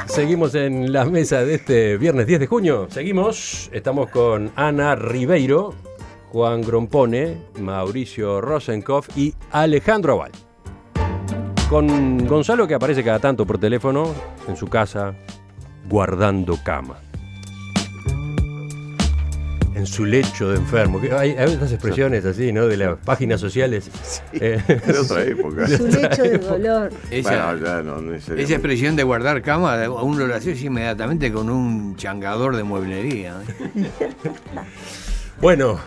Seguimos en la mesa de este viernes 10 de junio. Estamos con Ana Ribeiro, Juan Grompone, Mauricio Rosenkopf y Alejandro Aval. Con Gonzalo, que aparece cada tanto por teléfono en su casa, guardando cama. En su lecho de enfermo. Hay estas expresiones así, ¿no? De las páginas sociales. Sí, de otra época. Su lecho de dolor. Esa expresión de guardar cama, a uno lo asocia inmediatamente con un changador de mueblería. Bueno,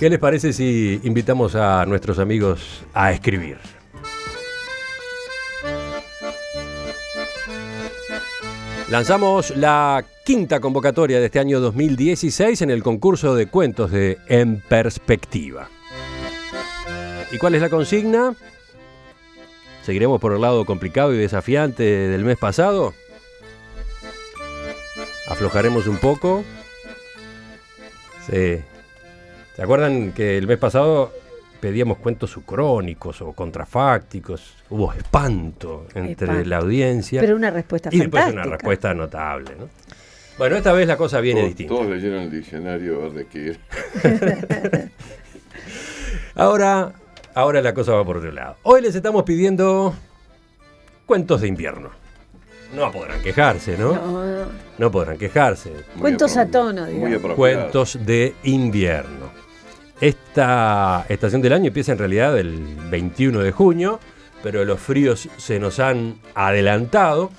¿qué les parece si invitamos a nuestros amigos a escribir? Lanzamos la quinta convocatoria de este año 2016 en el concurso de cuentos de En Perspectiva. ¿Y cuál es la consigna? ¿Seguiremos por el lado complicado y desafiante del mes pasado? ¿Aflojaremos un poco? Sí. ¿Se acuerdan que el mes pasado pedíamos cuentos subcrónicos o contrafácticos? Hubo espanto entre la audiencia. Pero una respuesta y fantástica. después una respuesta notable, ¿no? Bueno, esta vez la cosa viene distinta. Todos leyeron el diccionario a ver de qué era. Ahora la cosa va por otro lado. Hoy les estamos pidiendo cuentos de invierno. No podrán quejarse, ¿no? No podrán quejarse. Cuentos a tono, digamos. Cuentos de invierno. Esta estación del año empieza en realidad el 21 de junio, pero los fríos se nos han adelantado.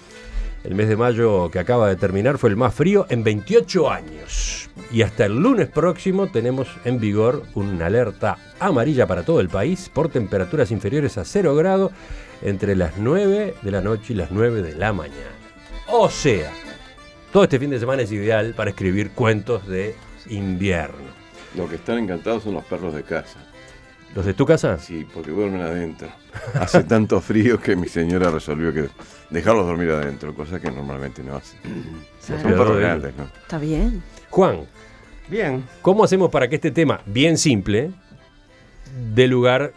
El mes de mayo que acaba de terminar fue el más frío en 28 años. Y hasta el lunes próximo tenemos en vigor una alerta amarilla para todo el país por temperaturas inferiores a 0 grado entre las 9 de la noche y las 9 de la mañana. O sea, todo este fin de semana es ideal para escribir cuentos de invierno. Los que están encantados son los perros de casa. ¿Los de tu casa? Sí, porque duermen adentro. Hace tanto frío que mi señora resolvió que dejarlos dormir adentro, cosa que normalmente no hace. Son perros grandes, ¿no? Está bien. Juan. Bien. ¿Cómo hacemos para que este tema, bien simple, dé lugar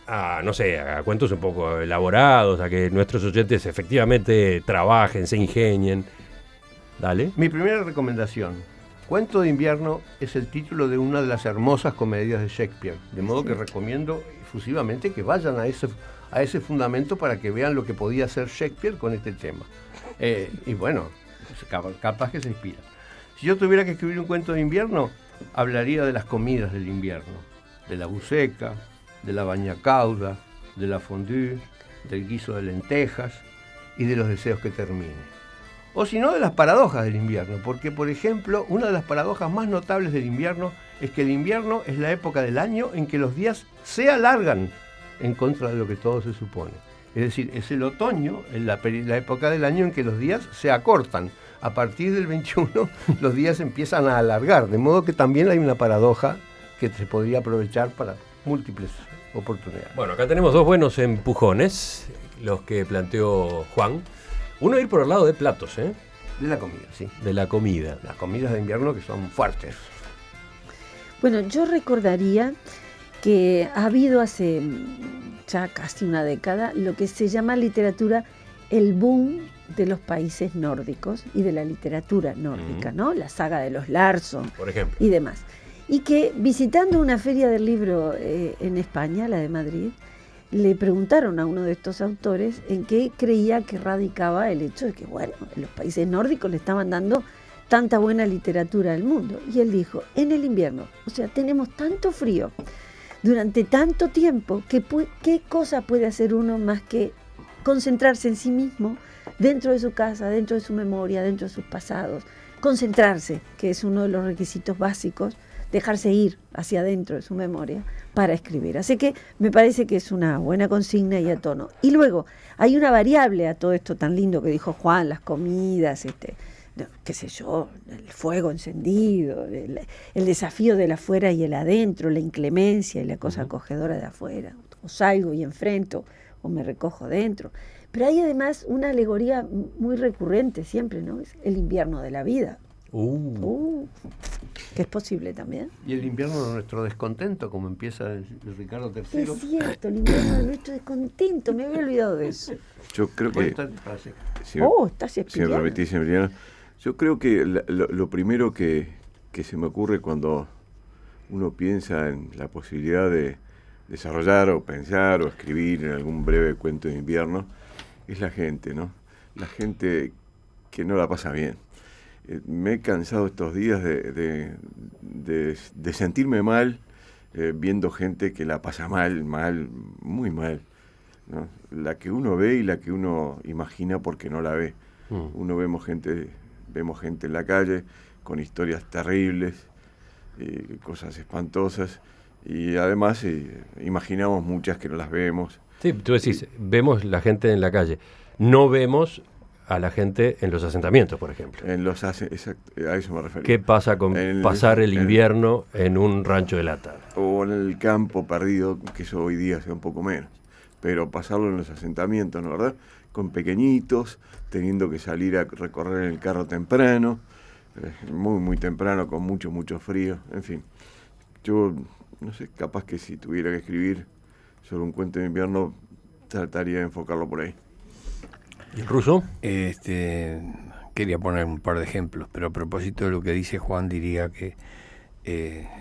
a, no sé, a cuentos un poco elaborados, a que nuestros oyentes efectivamente trabajen, se ingenien? Dale. Mi primera recomendación. Cuento de invierno es el título de una de las hermosas comedias de Shakespeare, de modo que recomiendo efusivamente que vayan a ese fundamento para que vean lo que podía hacer Shakespeare con este tema. Y bueno, capaz que se inspira. Si yo tuviera que escribir un cuento de invierno, hablaría de las comidas del invierno, de la buceca, de la bañacauda, de la fondue, del guiso de lentejas y de los deseos que terminen. O si no, de las paradojas del invierno, porque, por ejemplo, una de las paradojas más notables del invierno es que el invierno es la época del año en que los días se alargan en contra de lo que todo se supone. Es decir, es el otoño, la época del año en que los días se acortan. A partir del 21 los días empiezan a alargar, de modo que también hay una paradoja que se podría aprovechar para múltiples oportunidades. Bueno, acá tenemos dos buenos empujones, los que planteó Juan. Uno ir por el lado de platos, ¿eh? De la comida, sí. De la comida. Las comidas de invierno que son fuertes. Bueno, yo recordaría que ha habido hace ya casi una década lo que se llama literatura el boom de los países nórdicos y de la literatura nórdica, ¿no? La saga de los Larsson, por ejemplo, y demás. Y que visitando una feria del libro en España, la de Madrid, le preguntaron a uno de estos autores en qué creía que radicaba el hecho de que, bueno, los países nórdicos le estaban dando tanta buena literatura al mundo. Y él dijo, en el invierno, o sea, tenemos tanto frío durante tanto tiempo, que ¿qué cosa puede hacer uno más que concentrarse en sí mismo, dentro de su casa, dentro de su memoria, dentro de sus pasados? Concentrarse, que es uno de los requisitos básicos, dejarse ir hacia adentro de su memoria para escribir. Así que me parece que es una buena consigna y a tono. Y luego, hay una variable a todo esto tan lindo que dijo Juan, las comidas, qué sé yo, el fuego encendido, el desafío del afuera y el adentro, la inclemencia y la cosa acogedora de afuera. O salgo y enfrento, o me recojo dentro. Pero hay además una alegoría muy recurrente siempre, ¿no? Es el invierno de la vida. que es posible también. Y el invierno de nuestro descontento, como empieza el Ricardo III. Es cierto, el invierno de nuestro descontento, me había olvidado de eso. Yo creo que... Estás Si me explicando. permitís, Emiliano, yo creo que lo primero que se me ocurre cuando uno piensa en la posibilidad de desarrollar o pensar o escribir en algún breve cuento de invierno es la gente, ¿no? La gente que no la pasa bien. Me he cansado estos días de sentirme mal viendo gente que la pasa mal, muy mal, ¿no? La que uno ve y la que uno imagina porque no la ve. Uno vemos gente en la calle con historias terribles, cosas espantosas, y además imaginamos muchas que no las vemos. Sí, tú decís, vemos la gente en la calle, no vemos a la gente en los asentamientos, por ejemplo. A eso me refería. ¿Qué pasa con pasar el invierno en un rancho de lata? O en el campo perdido, que eso hoy día sea un poco menos. Pero pasarlo en los asentamientos, ¿no, verdad? Con pequeñitos, teniendo que salir a recorrer en el carro temprano, muy, muy temprano, con mucho, mucho frío, en fin. Yo, no sé, capaz que si tuviera que escribir sobre un cuento de invierno, trataría de enfocarlo por ahí. ¿Y el ruso? Quería poner un par de ejemplos, pero a propósito de lo que dice Juan, diría que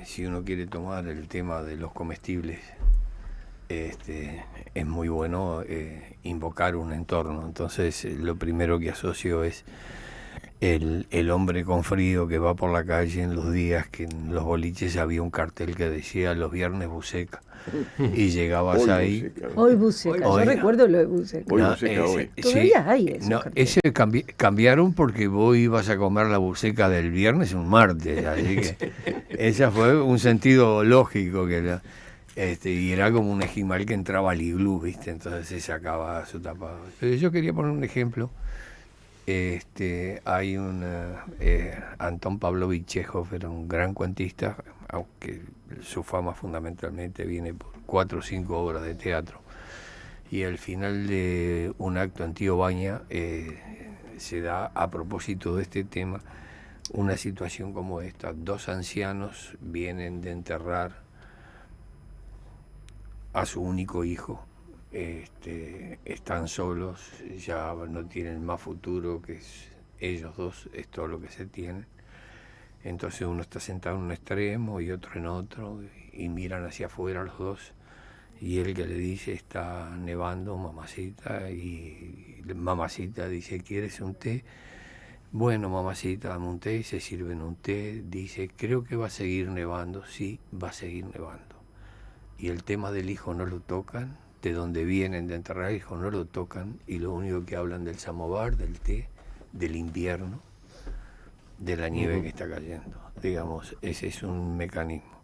si uno quiere tomar el tema de los comestibles, es muy bueno invocar un entorno. Entonces, lo primero que asocio es el hombre con frío que va por la calle en los días que en los boliches había un cartel que decía los viernes buceca, y llegabas Hoy ahí. buceca. Hoy buceca, yo recuerdo lo de buceca. Hoy buceca, hoy. Todavía hay eso. No, ese cambiaron porque vos ibas a comer la buceca del viernes un martes, así que ese fue un sentido lógico que y era como un esquimal que entraba al iglú, ¿viste? Entonces se sacaba su tapado. Yo quería poner un ejemplo. Hay Antón Pavlovich Chekhov, era un gran cuentista, aunque su fama fundamentalmente viene por 4 o 5 obras de teatro. Y al final de un acto en Tío Baña se da, a propósito de este tema, una situación como esta. 2 ancianos vienen de enterrar a su único hijo. Están solos, ya no tienen más futuro que ellos dos, es todo lo que se tiene. Entonces uno está sentado en un extremo y otro en otro, y miran hacia afuera los dos, y él que le dice está nevando, mamacita, y mamacita dice, ¿quieres un té? Bueno, mamacita, dame un té, y se sirven un té. Dice, creo que va a seguir nevando. Sí, va a seguir nevando. Y el tema del hijo no lo tocan, de donde vienen de enterrar al hijo no lo tocan, y lo único que hablan del samovar, del té, del invierno, de la nieve que está cayendo. Digamos, ese es un mecanismo.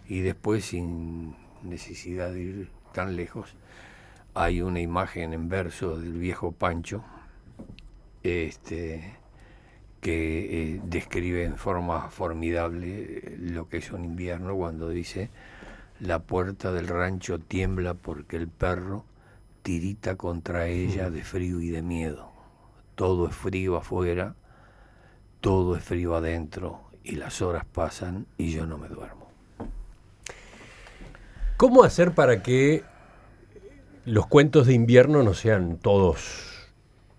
Y después, sin necesidad de ir tan lejos, hay una imagen en verso del viejo Pancho, que describe en forma formidable lo que es un invierno, cuando dice: la puerta del rancho tiembla porque el perro tirita contra ella de frío y de miedo. Todo es frío afuera, todo es frío adentro, y las horas pasan y yo no me duermo. ¿Cómo hacer para que los cuentos de invierno no sean todos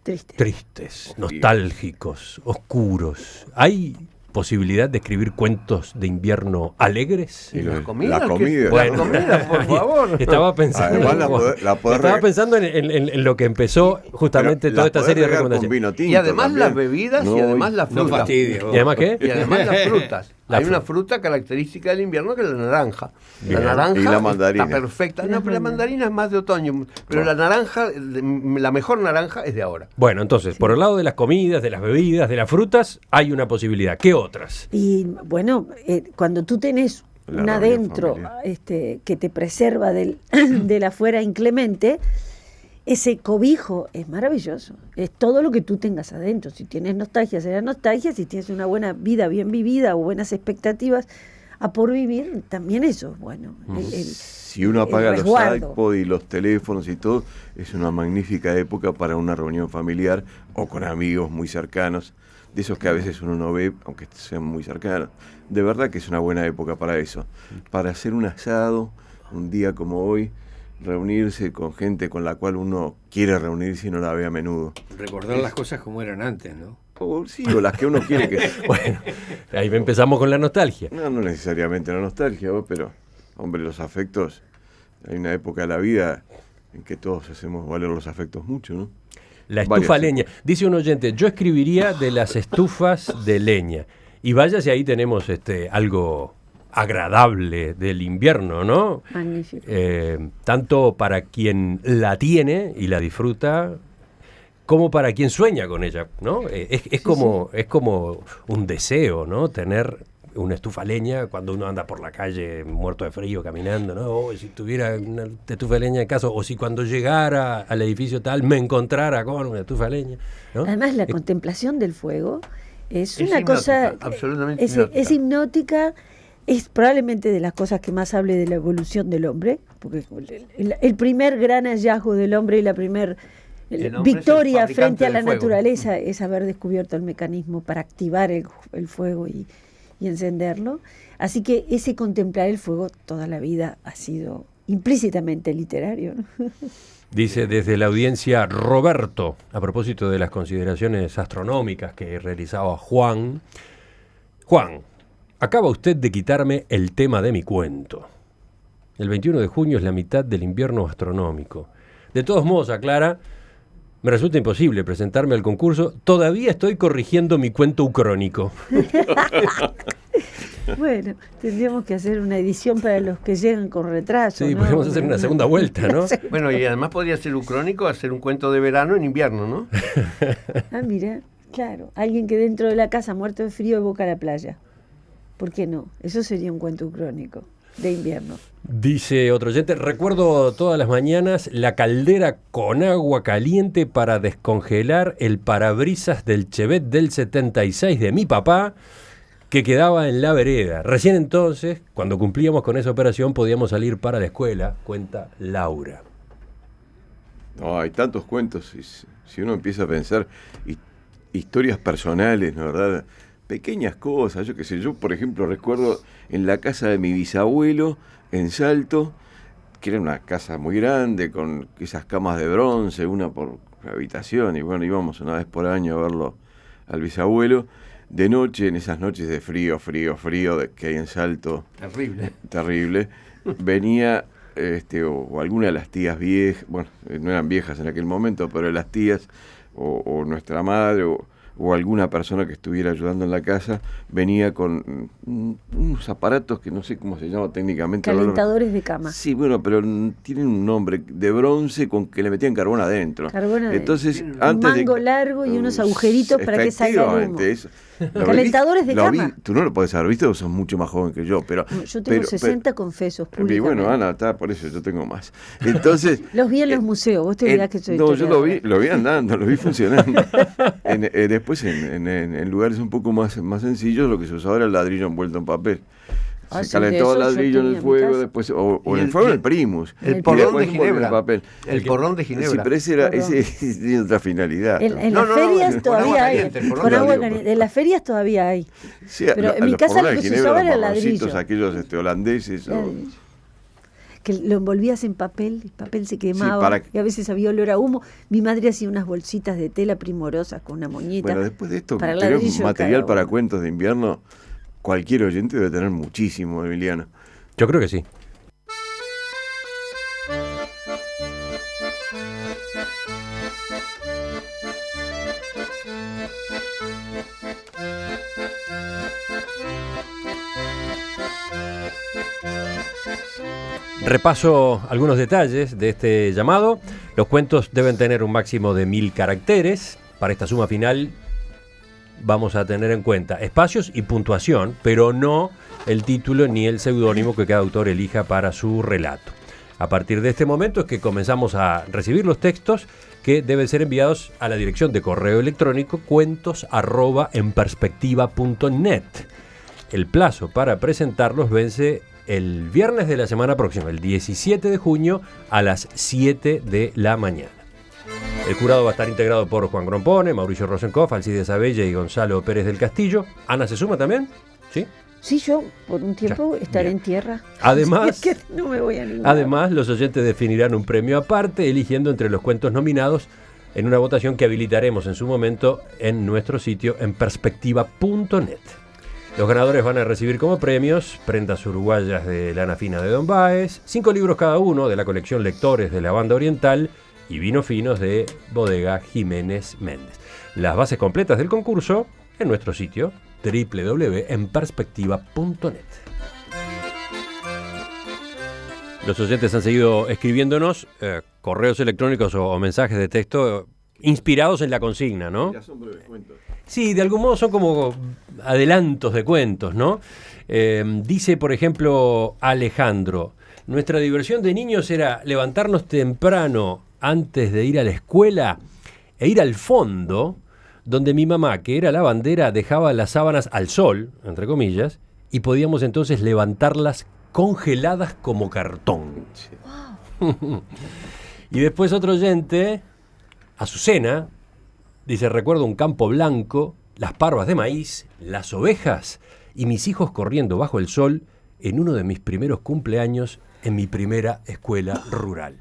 tristes, nostálgicos, oscuros? ¿Hay posibilidad de escribir cuentos de invierno alegres? ¿Y la comida? La comida. Bueno, La comida, por favor. Estaba pensando, Además, pensando en lo que empezó justamente toda esta serie de recomendaciones. Y además las bebidas y además las frutas. No fastidio. ¿Y además qué? Y además las frutas. Hay una fruta. fruta característica del invierno que es la naranja. Bien. La naranja Y la mandarina. está perfecta. No, pero la mandarina es más de otoño. Pero la naranja, la mejor naranja es de ahora. Bueno, entonces, por el lado de las comidas, de las bebidas, de las frutas, hay una posibilidad. ¿Qué otras? Y bueno, cuando tú tenés La un reunión adentro familiar. que te preserva del afuera inclemente, ese cobijo es maravilloso. Es todo lo que tú tengas adentro. Si tienes nostalgia, será nostalgia. Si tienes una buena vida bien vivida o buenas expectativas a por vivir, también eso es bueno. Si uno apaga los resguardo. iPod y los teléfonos y todo, es una magnífica época para una reunión familiar o con amigos muy cercanos, de esos que a veces uno no ve, aunque sean muy cercanos. De verdad que es una buena época para eso, para hacer un asado, un día como hoy, reunirse con gente con la cual uno quiere reunirse y no la ve a menudo. Recordar las cosas como eran antes, ¿no? O las que uno quiere que... Bueno, ahí empezamos con la nostalgia. No necesariamente la nostalgia, pero, hombre, los afectos, hay una época de la vida en que todos hacemos valer los afectos mucho, ¿no? La estufa leña. Dice un oyente, yo escribiría de las estufas de leña. Y vaya si ahí tenemos algo agradable del invierno, ¿no? Magnífico. Tanto para quien la tiene y la disfruta, como para quien sueña con ella, ¿no? Es como un deseo, ¿no? Tener una estufa leña cuando uno anda por la calle muerto de frío caminando, ¿no? O si tuviera una estufa de leña en casa, o si cuando llegara al edificio tal me encontrara con una estufa de leña, ¿no? Además, la contemplación del fuego es una hipnótica, cosa absolutamente es hipnótica. Es probablemente de las cosas que más hable de la evolución del hombre, porque el primer gran hallazgo del hombre y la primera victoria frente a la naturaleza es haber descubierto el mecanismo para activar el fuego y encenderlo. Así que ese contemplar el fuego toda la vida ha sido implícitamente literario, ¿no? Dice desde la audiencia Roberto, a propósito de las consideraciones astronómicas que realizaba Juan, acaba usted de quitarme el tema de mi cuento. El 21 de junio es la mitad del invierno astronómico. De todos modos, aclara, me resulta imposible presentarme al concurso. Todavía estoy corrigiendo mi cuento ucrónico. Bueno, tendríamos que hacer una edición para los que llegan con retraso. Sí, ¿no? podemos hacer una segunda vuelta, ¿no? Bueno, y además podría ser ucrónico, hacer un cuento de verano en invierno, ¿no? Ah, mira, claro. Alguien que dentro de la casa, muerto de frío, evoca la playa. ¿Por qué no? Eso sería un cuento ucrónico de invierno. Dice otro oyente, recuerdo todas las mañanas la caldera con agua caliente para descongelar el parabrisas del Chevette del 76 de mi papá, que quedaba en la vereda. Recién entonces, cuando cumplíamos con esa operación, podíamos salir para la escuela, cuenta Laura. No, hay tantos cuentos, si uno empieza a pensar historias personales, ¿no, verdad? Pequeñas cosas, yo qué sé, yo por ejemplo recuerdo en la casa de mi bisabuelo en Salto, que era una casa muy grande con esas camas de bronce, una por habitación, y bueno, íbamos una vez por año a verlo al bisabuelo, de noche, en esas noches de frío que hay en Salto, terrible, venía o alguna de las tías viejas, bueno, no eran viejas en aquel momento, pero las tías o nuestra madre o alguna persona que estuviera ayudando en la casa, venía con unos aparatos que no sé cómo se llama técnicamente. Calentadores de cama. Sí, bueno, pero tienen un nombre, de bronce con que le metían carbón adentro. Entonces, un antes mango largo y unos agujeritos para que salga el humo. Eso. Calentadores de cama. Tú no lo podés haber visto, sos mucho más joven que yo, pero... Yo tengo 60 confesos públicamente. Y bueno, Ana, está por eso, yo tengo más. Entonces... Los vi en los museos, vos te olvidás que soy no, yo lo vi andando, lo vi funcionando. Después, en lugares un poco más sencillos, lo que se usaba era el ladrillo envuelto en papel. Se calentó el ladrillo en el fuego, después, o en el fuego en el primus. El porrón de Ginebra. El porrón de Ginebra. Sí, pero ese tiene otra finalidad. En las ferias todavía hay. Con agua caliente. En las ferias todavía hay. Sí, pero en mi casa lo que se usaba era el ladrillo. Aquellos holandeses. Que lo envolvías en papel, el papel se quemaba, y a veces había olor a humo. Mi madre hacía unas bolsitas de tela primorosas con una moñita. Bueno, después de esto, tenemos material para cuentos de invierno. Cualquier oyente debe tener muchísimo, Emiliano. Yo creo que sí. Repaso algunos detalles de este llamado. Los cuentos deben tener un máximo de 1000 caracteres. Para esta suma final vamos a tener en cuenta espacios y puntuación, pero no el título ni el seudónimo que cada autor elija para su relato. A partir de este momento es que comenzamos a recibir los textos que deben ser enviados a la dirección de correo electrónico cuentos@enperspectiva.net. El plazo para presentarlos vence el viernes de la semana próxima, el 17 de junio a las 7 de la mañana. El jurado va a estar integrado por Juan Grompone, Mauricio Rosenkopf, Alcides Abella y Gonzalo Pérez del Castillo. ¿Ana se suma también? ¿Sí? Sí, yo por un tiempo estaré bien. en tierra. Además, Es que no me voy a ningún Además, los oyentes definirán un premio aparte, eligiendo entre los cuentos nominados en una votación que habilitaremos en su momento en nuestro sitio en perspectiva.net. Los ganadores van a recibir como premios prendas uruguayas de lana fina de Don Báez, 5 libros cada uno de la colección Lectores de la Banda Oriental y vinos finos de Bodega Jiménez Méndez. Las bases completas del concurso en nuestro sitio www.enperspectiva.net. Los oyentes han seguido escribiéndonos correos electrónicos o mensajes de texto inspirados en la consigna, ¿no? Ya son breves cuentos. Sí, de algún modo son como adelantos de cuentos, ¿no? Dice, por ejemplo, Alejandro, nuestra diversión de niños era levantarnos temprano antes de ir a la escuela e ir al fondo, donde mi mamá, que era lavandera, dejaba las sábanas al sol, entre comillas, y podíamos entonces levantarlas congeladas como cartón. Y después otro oyente, Azucena, dice, recuerdo un campo blanco, las parvas de maíz, las ovejas y mis hijos corriendo bajo el sol en uno de mis primeros cumpleaños en mi primera escuela rural.